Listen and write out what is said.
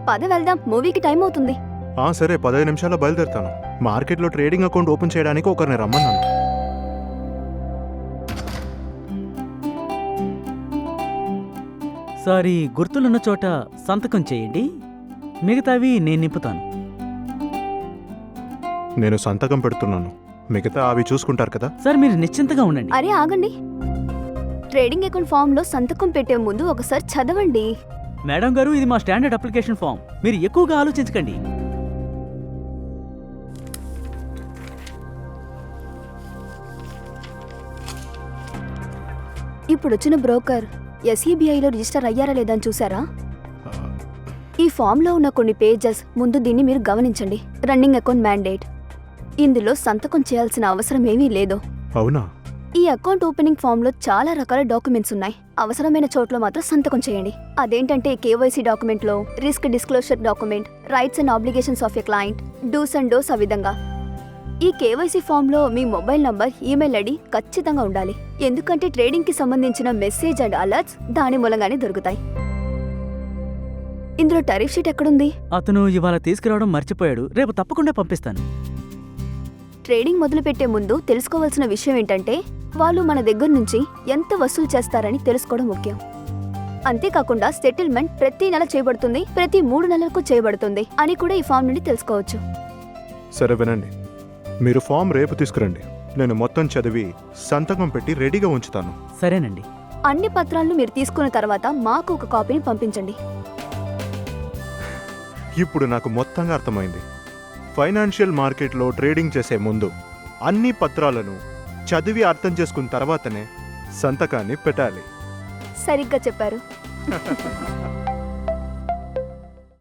పద వెళ్దాం, మూవీకి టైం అవుతుంది. సరే 15 నిమిషాల్లో బయలుదేరుతాను. మార్కెట్లో ట్రేడింగ్ అకౌంట్ ఓపెన్ చేయడానికి ఒకరిని రమ్మన్నాను. సారీ, గుర్తులున్న చోట సంతకం చేయండి, మిగతావి నేను నింపుతాను. నేను సంతకం పెడుతున్నాను, మిగతా అవి చూసుకుంటారు కదా. సార్ మీరు నిశ్చింతగా ఉండండి. అరే ఆగండి, ట్రేడింగ్ అకౌంట్ ఫామ్ లో సంతకం పెట్టే ముందు ఒకసారి చదవండి. మేడం గారు, ఇది మా స్టాండర్డ్ అప్లికేషన్ ఫామ్, మీరు ఎక్కువగా ఆలోచించకండి. ఇప్పుడొచ్చిన బ్రోకర్ ఎస్ఈబిఐలో రిజిస్టర్ అయ్యారా లేదా అని చూసారా? ఈ ఫామ్లో ఉన్న కొన్ని పేజెస్ ముందు దీన్ని మీరు గమనించండి. రన్నింగ్ అకౌంట్ మ్యాండేట్, ఇందులో సంతకం చేయాల్సిన అవసరం ఏమీ లేదు. అవునా? ఈ అకౌంట్ ఓపెనింగ్ ఫామ్లో చాలా రకాల డాక్యుమెంట్స్ ఉన్నాయి. అవసరమైన చోట్ల మాత్రం సంతకం చేయండి. అదేంటంటే కేవైసీ డాక్యుమెంట్లో risk disclosure document, rights and obligations of a client, do's and don'ts ఆ విధంగా. ఈ కేవైసీ ఫామ్లో మీ మొబైల్ నంబర్, ఈమెయిల్ ఐడి ఖచ్చితంగా ఉండాలి. ఎందుకంటే ట్రేడింగ్కి సంబంధించిన మెసేజ్ అండ్ అలర్ట్స్ దాని మూలంగానే దొరుకుతాయి. ఇందులో టారిఫ్ షీట్ ఎక్కడుంది? అతను ఇవాళ తీసుకురావడం మర్చిపోయాడు, రేపు తప్పకుండా పంపిస్తాను. ట్రేడింగ్ మొదలుపెట్టే ముందు తెలుసుకోవాల్సిన విషయం ఏంటంటే వాళ్ళు మన దగ్గర నుంచి ఎంత వసూలు చేస్తారని తెలుసుకోవడం ముఖ్యం. అంతేకాకుండా సెటిల్మెంట్ ప్రతి నెల చేయబడుతుంది, ప్రతి 3 నెలలకు చేయబడుతుంది అని కూడా ఈ ఫామ్ నుండి తెలుసుకోవచ్చు. సరే వినండి, మీరు ఫామ్ రేపు తీసుకురండి. నేను మొత్తం చదివి సంతకం పెట్టి రెడీగా ఉంచుతాను. సరేనండి. అన్ని పత్రాలను మీరు తీసుకున్న తర్వాత మాకు ఒక కాపీని పంపించండి. ఇప్పుడు నాకు మొత్తంగా అర్థమైంది. ఫైనాన్షియల్ మార్కెట్లో ట్రేడింగ్ చేసే ముందు అన్ని పత్రాలను చదివి అర్థం చేసుకున్న తర్వాతనే సంతకాన్ని పెట్టాలి. సరిగ్గా చెప్పారు.